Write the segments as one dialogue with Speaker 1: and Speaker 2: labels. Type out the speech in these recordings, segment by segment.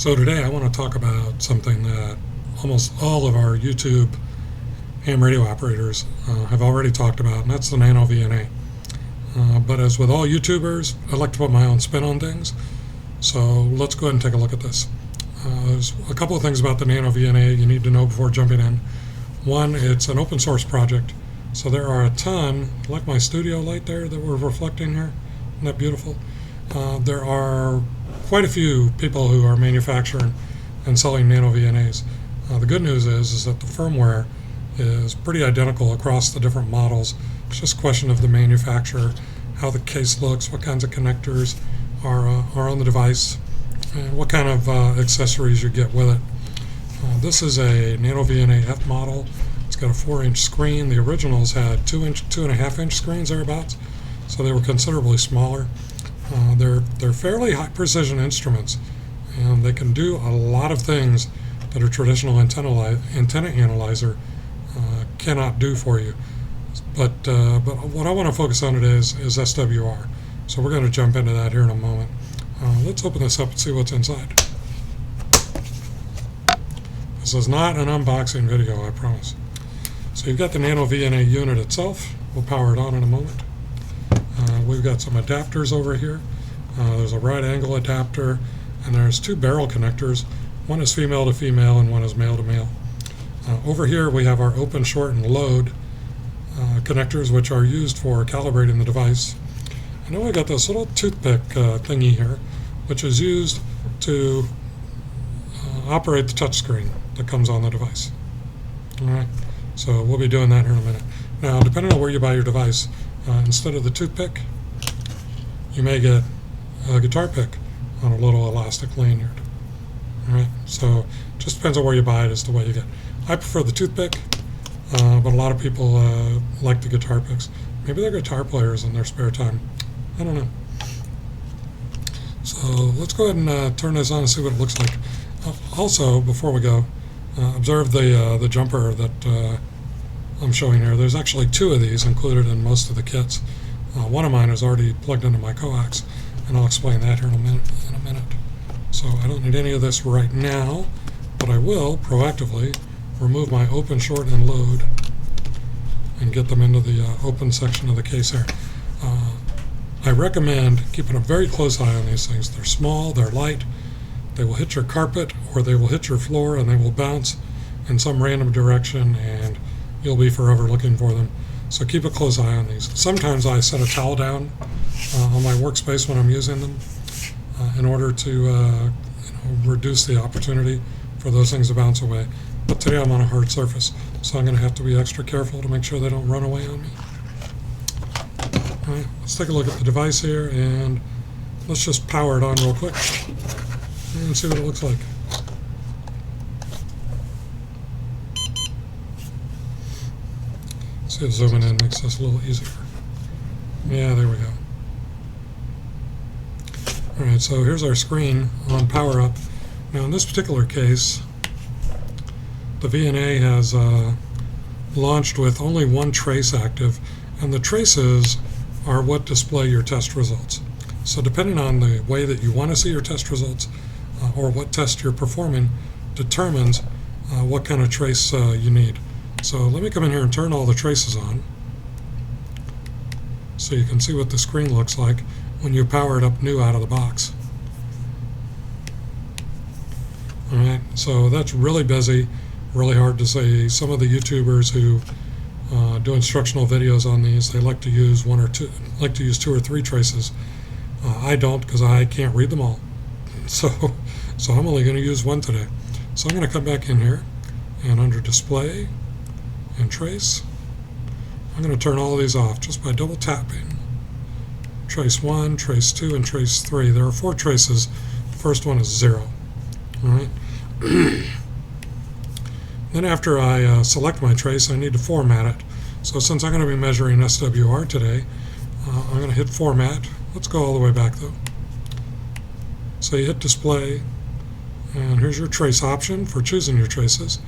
Speaker 1: So today I want to talk about something that almost all of our YouTube ham radio operators have already talked about, and that's the NANO VNA. But as with all YouTubers, I like to put my own spin on things. So let's go ahead and take a look at this. There's a couple of things about the NANO VNA you need to know before jumping in. One, it's an open source project. So there are a ton, like my studio light there that we're reflecting here. Isn't that beautiful? There are quite a few people who are manufacturing and selling nano VNAs. The good news is that the firmware is pretty identical across the different models. It's just a question of the manufacturer, how the case looks, what kinds of connectors are on the device, and what kind of accessories you get with it. This is a Nano VNA F model. It's got a 4-inch screen. The originals had 2.5-inch screens thereabouts, so they were considerably smaller. They're fairly high precision instruments, and they can do a lot of things that a traditional antenna analyzer cannot do for you. But what I want to focus on today is SWR. So we're going to jump into that here in a moment. Let's open this up and see what's inside. This is not an unboxing video, I promise. So you've got the Nano VNA unit itself. We'll power it on in a moment. We've got some adapters over here. There's a right angle adapter, and there's two barrel connectors. One is female to female and one is male to male. Over here we have our open, short, and load connectors, which are used for calibrating the device. And then we've got this little toothpick thingy here, which is used to operate the touchscreen that comes on the device. All right, so we'll be doing that here in a minute. Now, depending on where you buy your device, instead of the toothpick, you may get a guitar pick on a little elastic lanyard. All right, so just depends on where you buy it as to what you get. I prefer the toothpick, but a lot of people like the guitar picks. Maybe they're guitar players in their spare time. I don't know. So let's go ahead and turn this on and see what it looks like. Also, before we go, observe the jumper that I'm showing here. There's actually two of these included in most of the kits. One of mine is already plugged into my coax, and I'll explain that here in a minute. So I don't need any of this right now, but I will proactively remove my open, short, and load and get them into the open section of the case here. I recommend keeping a very close eye on these things. They're small, they're light, they will hit your carpet or they will hit your floor, and they will bounce in some random direction, and you'll be forever looking for them. So keep a close eye on these. Sometimes I set a towel down on my workspace when I'm using them in order to reduce the opportunity for those things to bounce away. But today I'm on a hard surface, so I'm going to have to be extra careful to make sure they don't run away on me. All right, let's take a look at the device here, and let's just power it on real quick and see what it looks like. See if zooming in makes this a little easier. Yeah, there we go. Alright, so here's our screen on power up. Now in this particular case, the VNA has launched with only one trace active, and the traces are what display your test results. So depending on the way that you want to see your test results or what test you're performing determines what kind of trace you need. So let me come in here and turn all the traces on so you can see what the screen looks like when you power it up new out of the box. Alright, so that's really busy, really hard to see. Some of the YouTubers who do instructional videos on these, they like to use two or three traces. I don't, because I can't read them all. So I'm only going to use one today. So I'm going to come back in here, and under display and trace, I'm going to turn all of these off just by double tapping. Trace 1, trace 2, and trace 3. There are 4 traces. The first one is 0. All right. Then after I select my trace, I need to format it. So since I'm going to be measuring SWR today, I'm going to hit Format. Let's go all the way back though. So you hit Display, and here's your trace option for choosing your traces,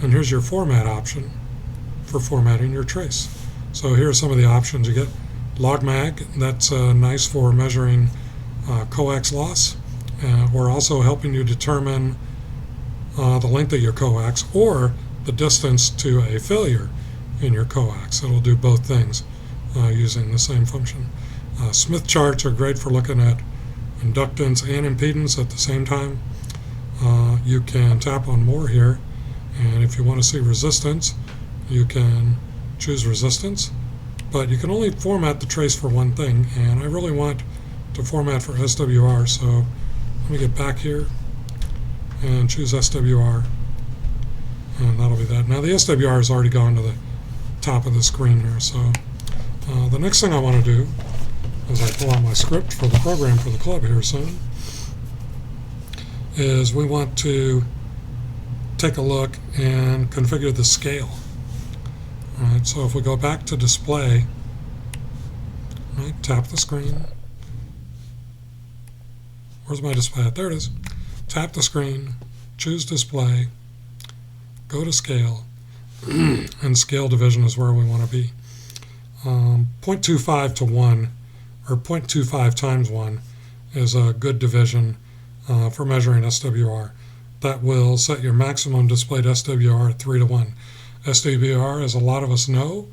Speaker 1: and here's your Format option for formatting your trace. So here are some of the options you get. Log mag, that's nice for measuring coax loss. We're also helping you determine the length of your coax or the distance to a failure in your coax. It'll do both things using the same function. Smith charts are great for looking at inductance and impedance at the same time. You can tap on more here, and if you want to see resistance, you can choose resistance, but you can only format the trace for one thing, and I really want to format for SWR, so let me get back here and choose SWR, and that'll be that. Now the SWR has already gone to the top of the screen here, so the next thing I want to do as I pull out my script for the program for the club here soon is we want to take a look and configure the scale. Alright, so if we go back to display, right, tap the screen. Where's my display? There it is. Tap the screen, choose display, go to scale, and scale division is where we want to be. 0.25 to 1, or 0.25 times 1 is a good division for measuring SWR. That will set your maximum displayed SWR at 3 to 1. SWR, as a lot of us know,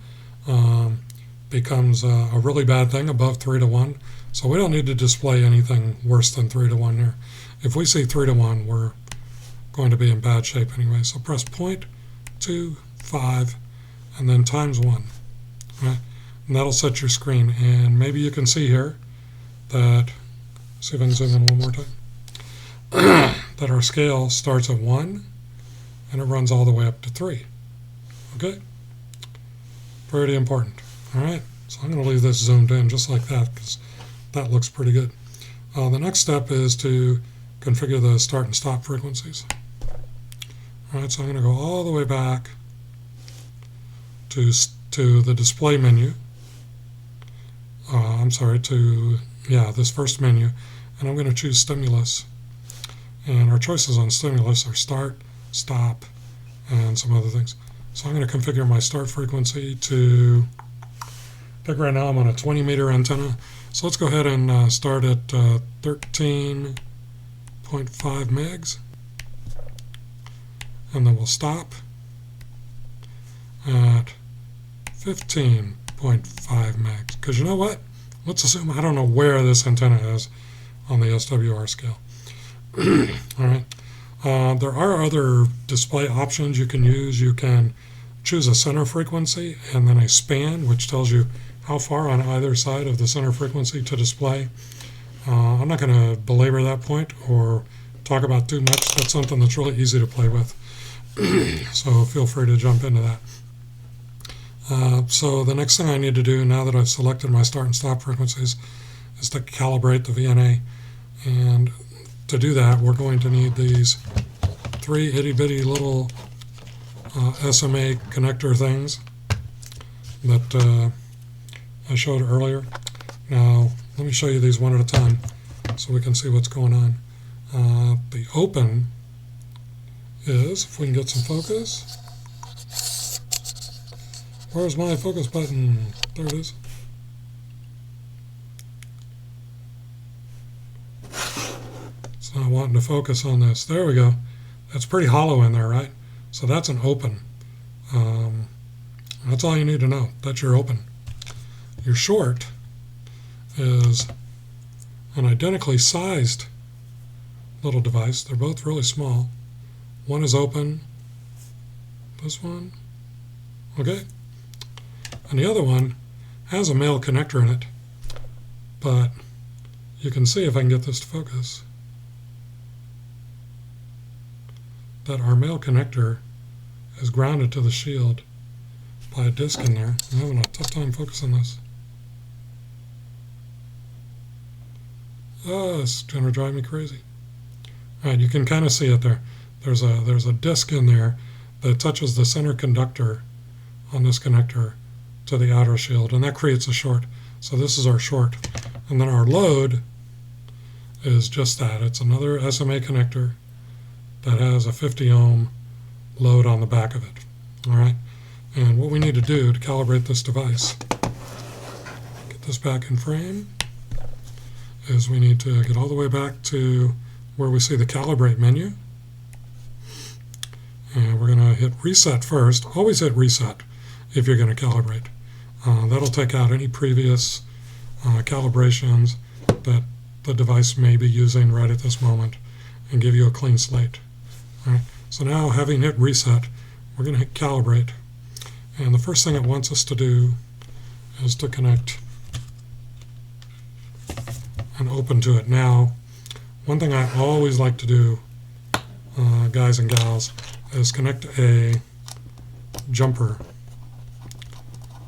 Speaker 1: becomes a really bad thing above 3 to 1. So we don't need to display anything worse than 3 to 1 here. If we see 3 to 1, we're going to be in bad shape anyway. So press 0.25 and then times 1. Right? And that'll set your screen. And maybe you can see here that, see if I can zoom in one more time, that our scale starts at 1 and it runs all the way up to 3. Okay? Pretty important. Alright, so I'm going to leave this zoomed in just like that because that looks pretty good. The next step is to configure the start and stop frequencies. Alright, so I'm going to go all the way back to the display menu. This first menu, and I'm going to choose stimulus. And our choices on stimulus are start, stop, and some other things. So I'm going to configure my start frequency to, I think right now I'm on a 20 meter antenna. So let's go ahead and start at 13.5 megs. And then we'll stop at 15.5 megs. Because you know what? Let's assume I don't know where this antenna is on the SWR scale. Alright. There are other display options you can use. You can choose a center frequency and then a span, which tells you how far on either side of the center frequency to display. I'm not going to belabor that point or talk about too much. That's something that's really easy to play with. So feel free to jump into that. So the next thing I need to do now that I've selected my start and stop frequencies is to calibrate the VNA. And to do that, we're going to need these 3 itty-bitty little SMA connector things that I showed earlier. Now, let me show you these one at a time so we can see what's going on. The open is, if we can get some focus. Where's my focus button? There it is. It's not wanting to focus on this. There we go. That's pretty hollow in there, right? So that's an open. That's all you need to know. That's your open. Your short is an identically sized little device. They're both really small. One is open. This one. Okay. And the other one has a male connector in it. But you can see, if I can get this to focus, that our male connector is grounded to the shield by a disc in there. I'm having a tough time focusing this. Oh, it's going to drive me crazy. Alright, you can kind of see it there. There's a disc in there that touches the center conductor on this connector to the outer shield, and that creates a short. So this is our short. And then our load is just that. It's another SMA connector that has a 50 ohm load on the back of it. Alright, and what we need to do to calibrate this device, get this back in frame, is we need to get all the way back to where we see the calibrate menu. And we're going to hit reset first. Always hit reset if you're going to calibrate. That'll take out any previous calibrations that the device may be using right at this moment and give you a clean slate. All right. So now, having hit reset, we're going to hit calibrate. And the first thing it wants us to do is to connect and open to it. Now, one thing I always like to do, guys and gals, is connect a jumper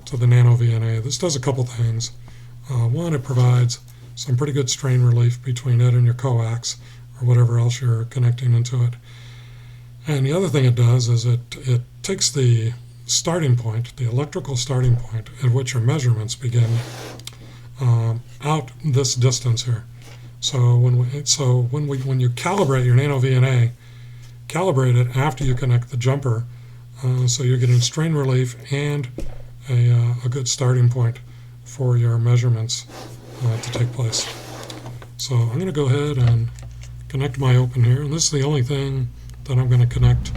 Speaker 1: to the NANO VNA. This does a couple things. One, it provides some pretty good strain relief between it and your coax or whatever else you're connecting into it. And the other thing it does is it takes the starting point, the electrical starting point at which your measurements begin, out this distance here. So when you calibrate your NANO VNA, calibrate it after you connect the jumper, so you're getting strain relief and a good starting point for your measurements to take place. So I'm going to go ahead and connect my open here, and this is the only thing that I'm going to connect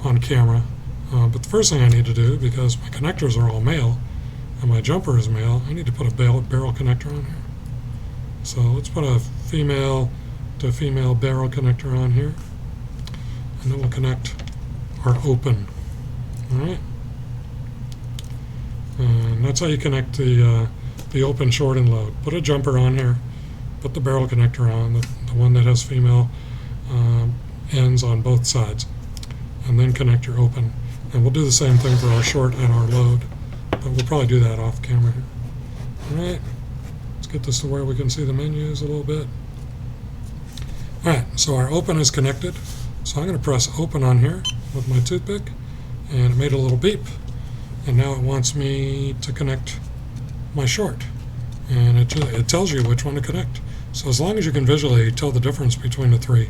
Speaker 1: on camera. But the first thing I need to do, because my connectors are all male and my jumper is male, I need to put a barrel connector on here. So let's put a female to female barrel connector on here. And then we'll connect our open. All right, and that's how you connect the open short and load. Put a jumper on here, put the barrel connector on, the one that has female ends on both sides, and then connect your open. And we'll do the same thing for our short and our load, but we'll probably do that off camera here. All right, let's get this to where we can see the menus a little bit. All right, so our open is connected. So I'm going to press open on here with my toothpick, and it made a little beep, and now it wants me to connect my short, and it tells you which one to connect. So as long as you can visually tell the difference between the three,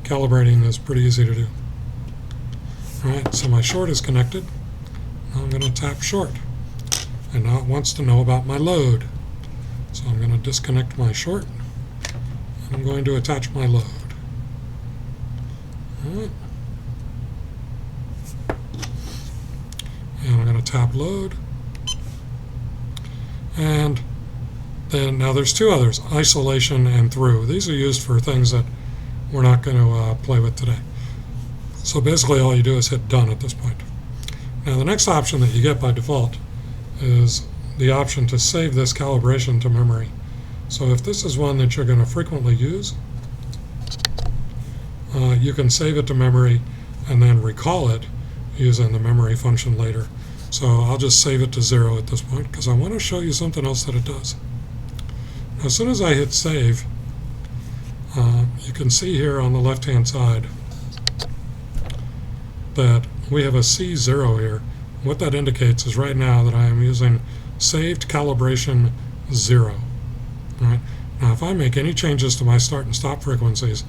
Speaker 1: calibrating is pretty easy to do. All right, so my short is connected. Now I'm going to tap short, and now it wants to know about my load. So I'm going to disconnect my short, and I'm going to attach my load. Right. And I'm going to tap load, and then now there's two others, isolation and through. These are used for things that we're not going to play with today. So basically all you do is hit done at this point. Now the next option that you get by default is the option to save this calibration to memory. So if this is one that you're going to frequently use, you can save it to memory and then recall it using the memory function later. So I'll just save it to 0 at this point because I want to show you something else that it does. Now, as soon as I hit save, you can see here on the left hand side that we have a C0 here. What that indicates is right now that I am using saved calibration 0. All right. Now if I make any changes to my start and stop frequencies,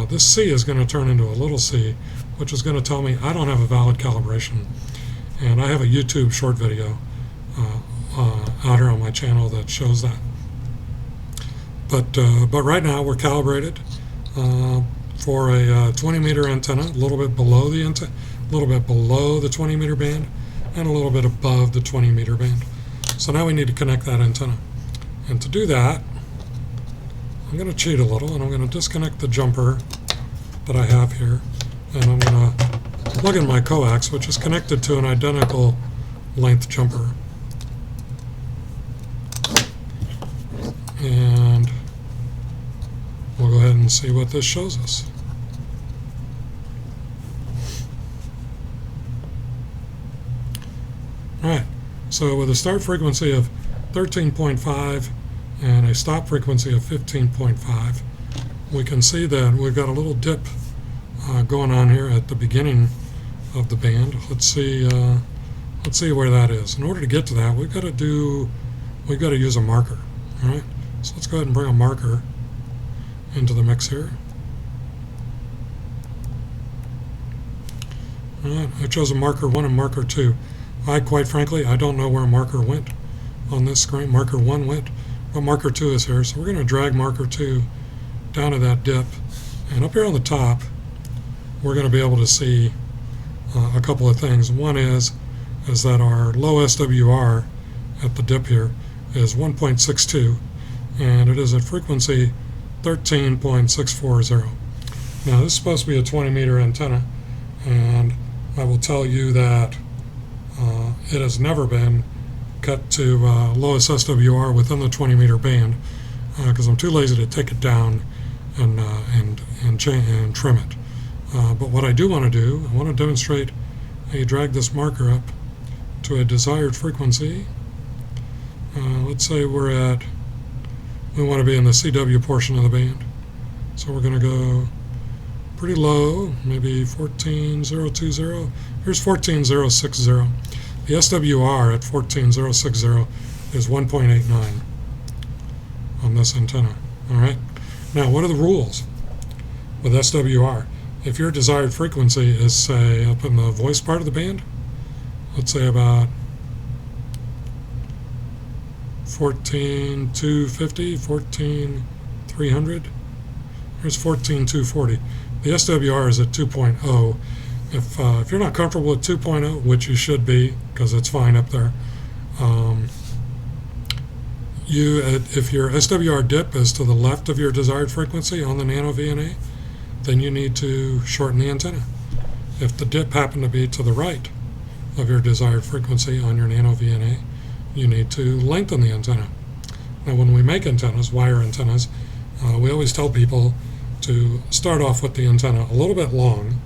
Speaker 1: this C is going to turn into a little c, which is going to tell me I don't have a valid calibration. And I have a YouTube short video out here on my channel that shows that. But right now we're calibrated for a 20 meter antenna, a little bit below the 20 meter band, and a little bit above the 20 meter band. So now we need to connect that antenna. And to do that, I'm going to cheat a little, and I'm going to disconnect the jumper that I have here, and I'm going to plug in my coax, which is connected to an identical length jumper. And we'll go ahead and see what this shows us. Alright, so with a start frequency of 13.5 and a stop frequency of 15.5, we can see that we've got a little dip going on here at the beginning of the band. Let's see where that is. In order to get to that, we've got to use a marker. All right, so let's go ahead and bring a marker into the mix here. All right, I chose a marker 1 and marker 2. Quite frankly, I don't know where marker went on this screen. Marker 1 went, but marker 2 is here. So we're going to drag marker 2 down to that dip And up here on the top, we're going to be able to see a couple of things. One is that our low SWR at the dip here is 1.62, and it is at frequency 13.640. Now this is supposed to be a 20 meter antenna, and I will tell you that it has never been cut to lowest SWR within the 20 meter band because I'm too lazy to take it down and trim it. But what I do want to do, I want to demonstrate how you drag this marker up to a desired frequency. Let's say we want to be in the CW portion of the band. So we're going to go pretty low, maybe 14.020. Here's 14.060. The SWR at 14.060 is 1.89 on this antenna. All right. Now, what are the rules with SWR? If your desired frequency is, say, up in the voice part of the band, let's say about 14.250, 14.300. Here's 14.240. The SWR is at 2.0. If you're not comfortable with 2.0, which you should be because it's fine up there, if your SWR dip is to the left of your desired frequency on the Nano VNA, then you need to shorten the antenna. If the dip happened to be to the right of your desired frequency on your Nano VNA, you need to lengthen the antenna. Now when we make antennas, wire antennas, we always tell people to start off with the antenna a little bit long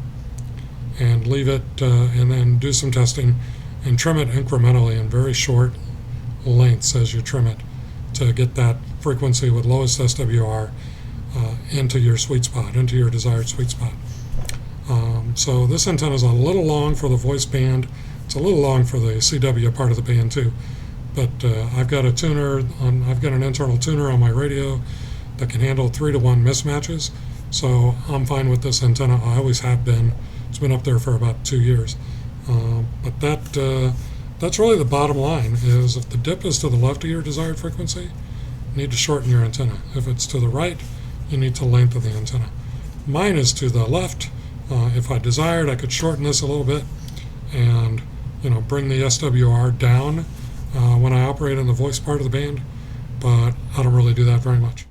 Speaker 1: and leave it and then do some testing and trim it incrementally in very short lengths as you trim it to get that frequency with lowest SWR into your sweet spot, into your desired sweet spot. So this antenna is a little long for the voice band. It's a little long for the CW part of the band too. But I've got a tuner I've got an internal tuner on my radio that can handle 3-to-1 mismatches. So I'm fine with this antenna. I always have been. It's been up there for about 2 years. But that's really the bottom line, is if the dip is to the left of your desired frequency, you need to shorten your antenna. If it's to the right, you need to lengthen the antenna. Mine is to the left. If I desired, I could shorten this a little bit and bring the SWR down when I operate in the voice part of the band, but I don't really do that very much.